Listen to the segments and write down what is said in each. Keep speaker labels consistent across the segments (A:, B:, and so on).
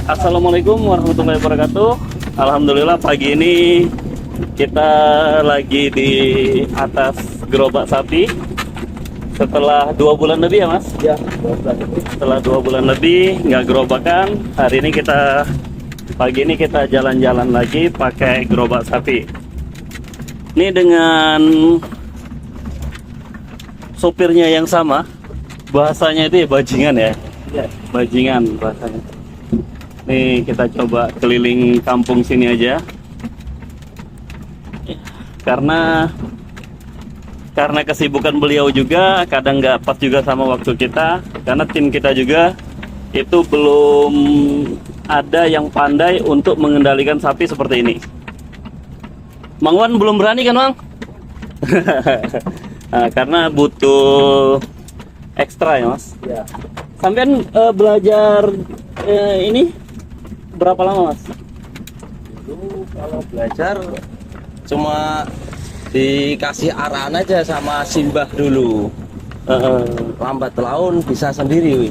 A: Assalamualaikum warahmatullahi wabarakatuh. Alhamdulillah pagi ini kita lagi di atas gerobak sapi setelah 2 bulan lebih ya Mas?
B: Ya,
A: Setelah 2 bulan lebih nggak gerobakan, hari ini pagi ini kita jalan-jalan lagi pakai gerobak sapi. Ini dengan sopirnya yang sama, bahasanya itu ya bajingan ya, bajingan bahasanya. Nih kita coba keliling kampung sini aja, karena kesibukan beliau juga kadang nggak pas juga sama waktu kita, karena tim kita juga itu belum ada yang pandai untuk mengendalikan sapi seperti ini. Mang Wan belum berani kan Mang? Nah, karena butuh ekstra ya Mas.
B: ya.
A: Sampean belajar ini berapa lama Mas?
B: Dulu kalau belajar cuma dikasih arahan aja sama Simbah dulu. Lambat laun bisa sendiri.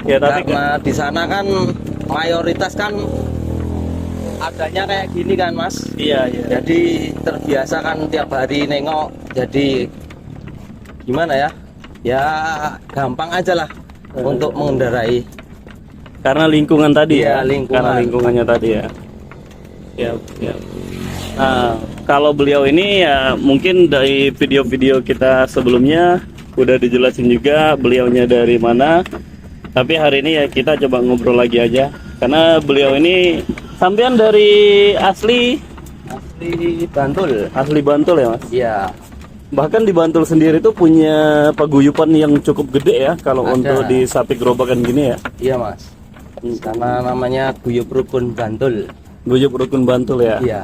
A: Ya tapi
B: Karena di sana kan mayoritas kan adanya kayak gini kan Mas.
A: iya.
B: Jadi terbiasa kan tiap hari nengok. Jadi gimana ya? Ya gampang aja lah untuk mengendarai.
A: Karena lingkungan tadi
B: Iya,
A: ya.
B: lingkungan.
A: Karena lingkungannya tadi ya. Ya. Nah, kalau beliau ini ya mungkin dari video-video kita sebelumnya udah dijelasin juga beliaunya dari mana. Tapi hari ini ya kita coba ngobrol lagi aja. Karena beliau ini sampean dari asli
B: Bantul.
A: Bantul ya Mas?
B: Iya.
A: Bahkan di Bantul sendiri tuh punya paguyuban yang cukup gede ya kalau
B: Ada.
A: untuk di sapi gerobakan gini ya.
B: Iya Mas. Karena namanya Guyub Rukun Bantul.
A: Guyub Rukun Bantul ya.
B: Iya.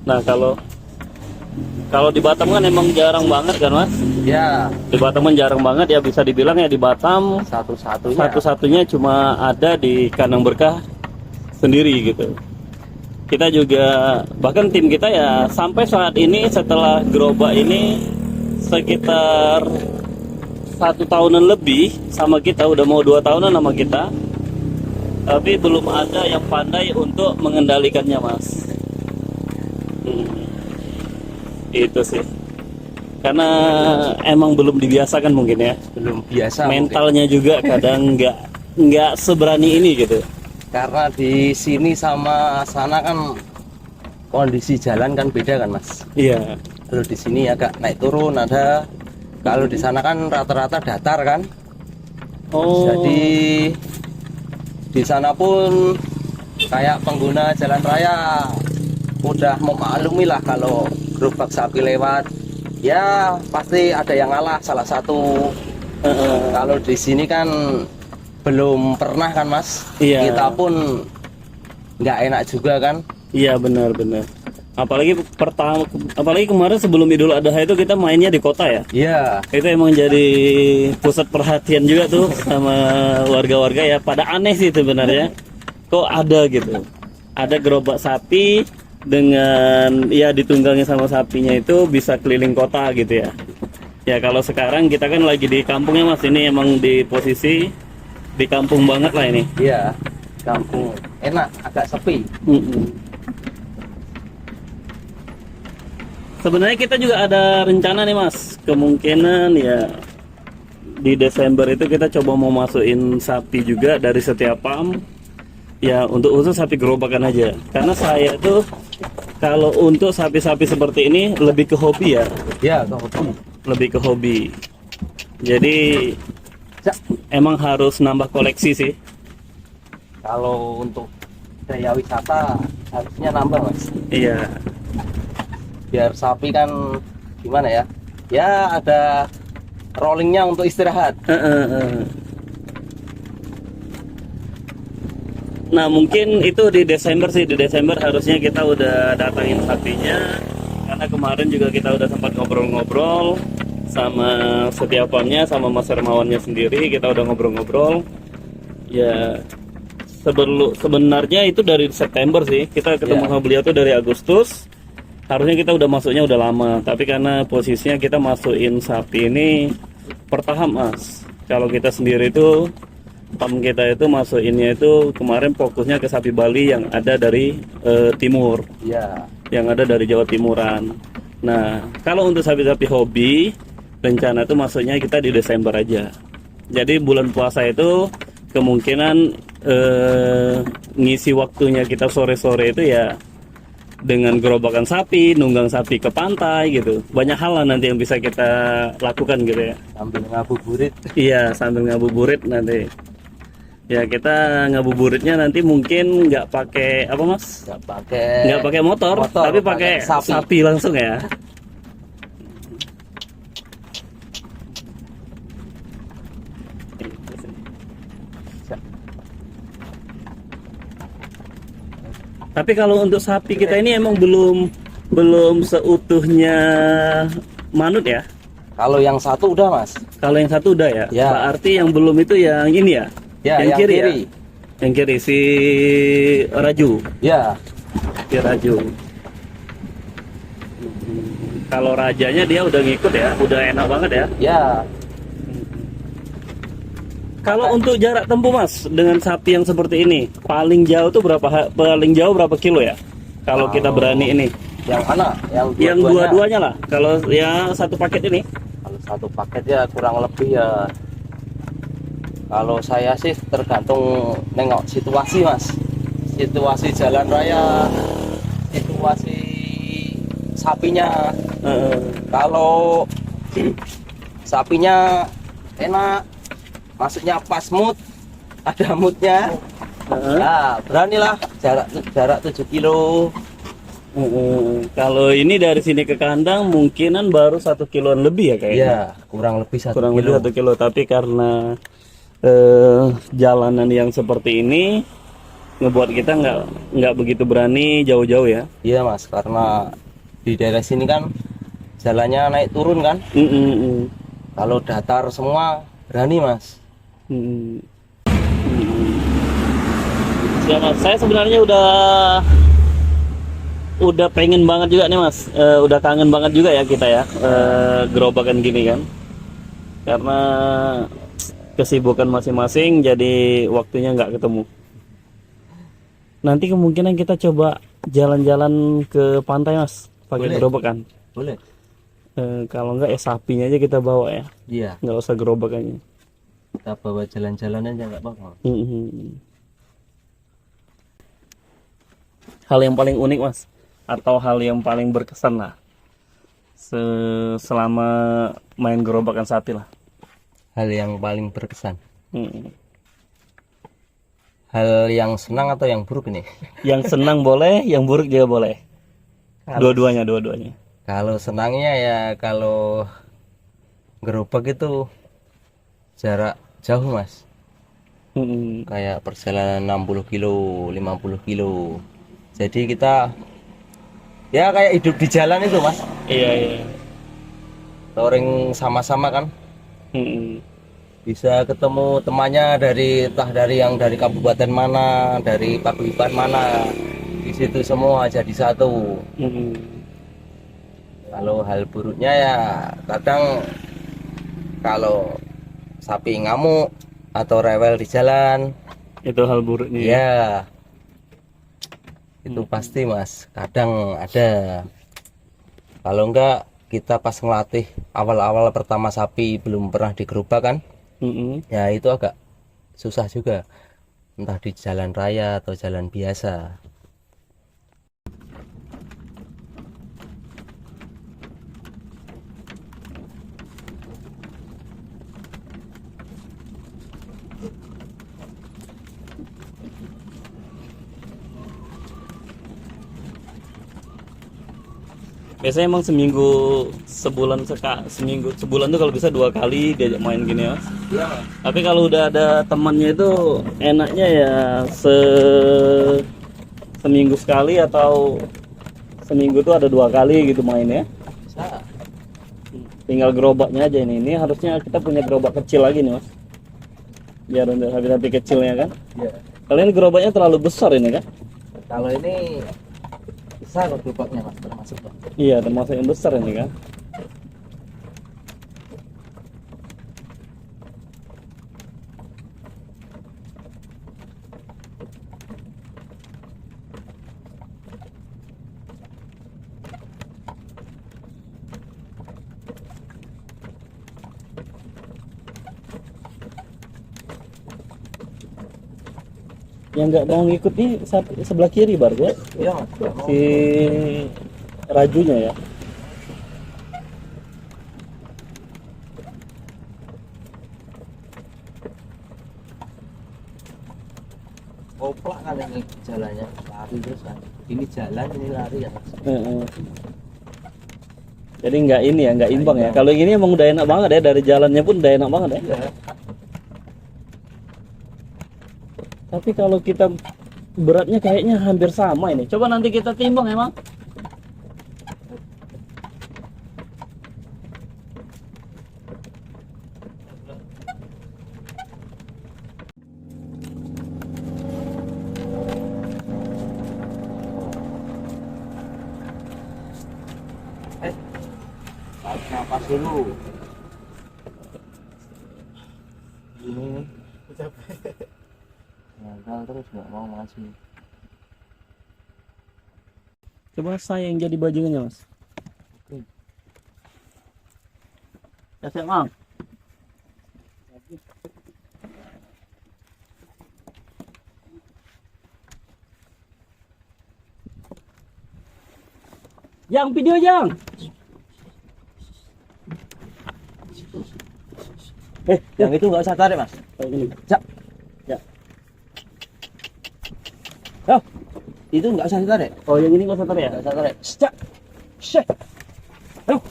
A: Nah kalau di Batam kan emang jarang banget kan Mas?
B: Ya.
A: Di Batam kan jarang banget ya, bisa dibilang ya di Batam satu-satunya cuma ada di Kandang Berkah sendiri gitu. Kita juga bahkan tim kita ya sampai saat ini setelah gerobak ini sekitar 1 tahunan lebih sama kita, udah mau 2 tahunan sama kita, tapi belum ada yang pandai untuk mengendalikannya Mas. Itu sih karena emang belum dibiasakan mungkin ya,
B: Belum biasa.
A: mentalnya juga kadang nggak seberani ini gitu.
B: Karena di sini sama sana kan kondisi jalan kan beda kan Mas.
A: Iya.
B: Kalau di sini agak naik turun ada. Kalau di sana kan rata-rata datar kan.
A: Oh.
B: Jadi di sana pun kayak pengguna jalan raya udah memaklumi lah kalau gerobak sapi lewat, ya pasti ada yang ngalah salah satu. Kalau di sini kan belum pernah kan Mas.
A: Iya.
B: Kita pun nggak enak juga kan.
A: Iya benar. Apalagi kemarin sebelum Idul Adha itu kita mainnya di kota ya.
B: Iya.
A: Itu emang jadi pusat perhatian juga tuh sama warga-warga ya. Pada aneh sih sebenarnya. Kok ada gitu. Ada gerobak sapi dengan ya ditunggangi sama sapinya itu bisa keliling kota gitu ya. Ya kalau sekarang kita kan lagi di kampungnya Mas, ini emang di posisi di kampung banget lah ini.
B: Iya, kampung enak, agak sepi.
A: Sebenarnya kita juga ada rencana nih Mas, kemungkinan ya di Desember itu kita coba mau masukin sapi juga dari setiap farm. Ya untuk khusus sapi gerobakan aja. Karena saya tuh kalau untuk sapi-sapi seperti ini lebih ke hobi ya.
B: Ya, hobi.
A: Lebih ke hobi. Jadi emang harus nambah koleksi sih.
B: Kalau untuk daya wisata harusnya nambah Mas.
A: Iya.
B: Biar sapi kan gimana ya? Ya ada rollingnya untuk istirahat.
A: Nah mungkin itu di Desember sih, di Desember harusnya kita udah datangin sapinya. Karena kemarin juga kita udah sempat ngobrol-ngobrol sama setiapannya, sama Mas Hermawannya sendiri, kita udah ngobrol-ngobrol. Ya sebenarnya itu dari September sih, kita ketemu sama beliau tuh dari Agustus. Harusnya kita udah masuknya udah lama, tapi karena posisinya kita masukin sapi ini per tahap Mas. Kalau kita sendiri itu farm kita itu masukinnya itu kemarin fokusnya ke sapi Bali yang ada dari timur,
B: Iya.
A: yang ada dari Jawa Timuran. Nah kalau untuk sapi-sapi hobi rencana itu masuknya kita di Desember aja. Jadi bulan puasa itu kemungkinan ngisi waktunya kita sore-sore itu ya dengan gerobakan sapi, nunggang sapi ke pantai gitu. Banyak hal lah nanti yang bisa kita lakukan gitu ya.
B: Sambil ngabuburit.
A: Iya, sambil ngabuburit nanti. Ya kita ngabuburitnya nanti mungkin nggak pakai apa Mas? Nggak pakai motor, tapi pakai sapi langsung ya. Tapi kalau untuk sapi kita ini emang belum seutuhnya manut ya.
B: Kalau yang satu udah Mas.
A: Kalau yang satu udah ya.
B: Ya.
A: Berarti yang belum itu yang ini ya.
B: Ya,
A: yang kiri ya.
B: kiri.
A: Yang kiri si Raju.
B: Ya.
A: Si Raju. Kalau rajanya dia udah ngikut ya, udah enak banget ya.
B: Ya.
A: Kalau untuk jarak tempuh Mas dengan sapi yang seperti ini, paling jauh tuh berapa kilo ya? Kalau kita berani ini.
B: Yang mana?
A: Yang dua-duanya lah. Kalau ya satu paket ini.
B: Kalau satu paket ya kurang lebih ya. Kalau saya sih tergantung nengok situasi Mas. Situasi jalan raya, situasi sapinya. Kalau sapinya enak, maksudnya pas mood, ada moodnya, nah beranilah jarak 7 kilo.
A: Kalau ini dari sini ke kandang mungkinan baru 1 kiloan lebih ya kayaknya.
B: Iya, kurang lebih 1
A: kurang
B: kilo.
A: lebih 1 kilo, tapi karena jalanan yang seperti ini ngebuat kita nggak begitu berani jauh-jauh ya.
B: Iya Mas, karena di daerah sini kan jalannya naik turun kan. Kalau datar semua berani Mas.
A: Ya Mas, saya sebenarnya udah pengen banget juga nih Mas, udah kangen banget juga ya kita ya gerobakan gini kan, karena kesibukan masing-masing jadi waktunya nggak ketemu. Nanti kemungkinan kita coba jalan-jalan ke pantai Mas pakai gerobakan.
B: Boleh.
A: Kalau nggak ya sapinya aja kita bawa ya.
B: Iya.
A: Nggak usah gerobakannya.
B: Kita bawa jalan-jalan aja nggak apa-apa.
A: Hal yang paling unik Mas, atau hal yang paling berkesan lah selama main gerobakan sapi lah.
B: Hal yang paling berkesan. Hal yang senang atau yang buruk ini?
A: Yang senang boleh, yang buruk juga boleh. Dua-duanya.
B: Kalau senangnya ya kalau gerobak itu jarak jauh Mas. Kayak perjalanan 60 kilo, 50 kilo. Jadi kita ya kayak hidup di jalan itu Mas.
A: Iya.
B: Touring sama-sama kan. Bisa ketemu temannya entah dari yang dari kabupaten mana, dari paguyuban mana, di situ semua jadi satu. Kalau hal buruknya ya kadang kalau sapi ngamuk atau rewel di jalan,
A: Itu hal buruknya.
B: ya itu pasti Mas. Kadang ada. Kalau enggak, kita pas ngelatih awal-awal pertama sapi belum pernah digerubah kan,
A: Mm-mm.
B: ya itu agak susah juga. Entah di jalan raya atau jalan biasa.
A: Biasanya emang seminggu sebulan tuh kalau bisa 2 kali diajak main gini ya.
B: Iya.
A: Tapi kalau udah ada temannya itu enaknya ya seminggu sekali atau seminggu tuh ada 2 kali gitu mainnya.
B: Bisa.
A: Tinggal gerobaknya aja ini. Ini harusnya kita punya gerobak kecil lagi nih mas. Biar untuk sapi-sapi kecilnya kan.
B: Iya.
A: Kalau ini gerobaknya terlalu besar ini kan?
B: Kalau ini besar gerobaknya Mas termasuknya.
A: Iya termasuk yang besar ini kan. Yang nggak mau ngikut nih sebelah kiri baru ya.
B: Iya Mas.
A: Si rajunya ya.
B: Koplak kan ini jalannya lari terus kan. Ini jalan ini lari ya Mas.
A: Heeh. Jadi nggak ini ya, nggak imbang ya.
B: imbang.
A: Kalau gini emang udah enak banget ya, dari jalannya pun udah enak banget ya.
B: Iya.
A: Tapi kalau kita beratnya kayaknya hampir sama ini. Coba nanti kita timbang emang.
B: Tarik nafas dulu. Ini ngangkal terus nggak mau maju.
A: Coba saya yang jadi bajingannya mas.
B: Oke.
A: Ya saya mang. Yang video yang.
B: Yang itu nggak usah tarik Mas.
A: Oh, ini.
B: Cak.
A: Ya.
B: Oh, itu nggak usah ditarik.
A: Oh yang ini nggak usah tarik ya.
B: Nggak usah tarik. Cak. Syek. Oh.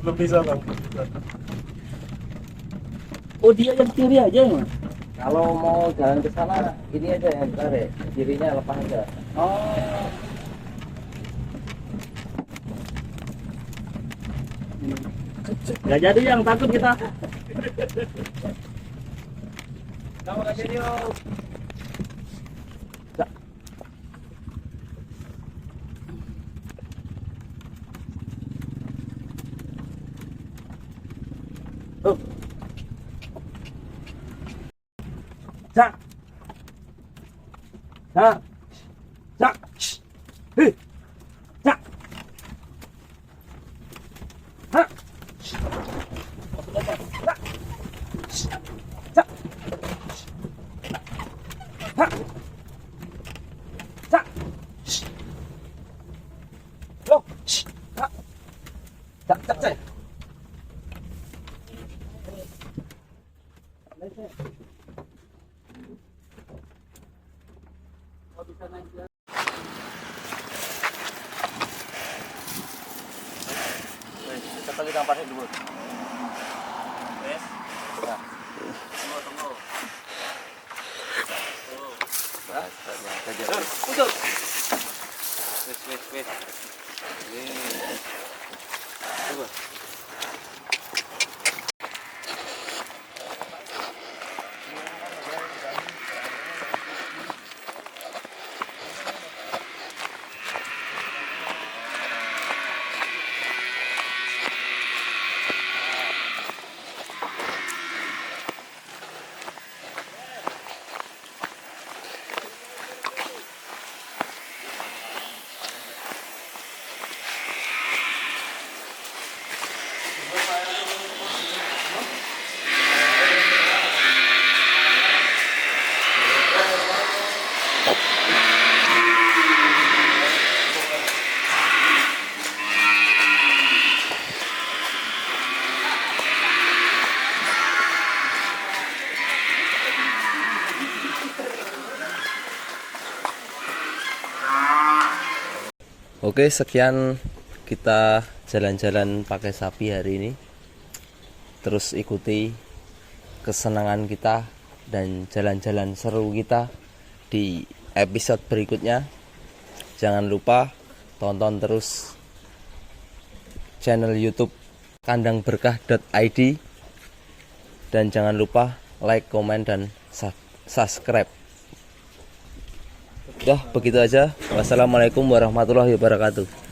C: Belum bisa bang.
A: Oh dia yang kiri aja ya mas.
B: Kalau mau jalan ke sana, ini aja yang ditarik. Kirinya lepas aja.
A: Oh. Nggak jadi yang takut kita.
B: Kamu nggak jadi yuk.
A: Cak. Cak. Cak. Hei. Cak. Hah. Cak. Hah. Cak. Loh. Cak. Cak, cak, cak.
B: Kita lagi tampaknya dulu.
A: Yes.
B: Nah,
A: Tunggu.
B: Udah. Wes. Ini. Coba. Oke, sekian kita jalan-jalan pakai sapi hari ini. Terus ikuti kesenangan kita dan jalan-jalan seru kita di episode berikutnya. Jangan lupa tonton terus channel YouTube kandangberkah.id dan jangan lupa like, komen, dan subscribe. Udah begitu aja. Wassalamualaikum warahmatullahi wabarakatuh.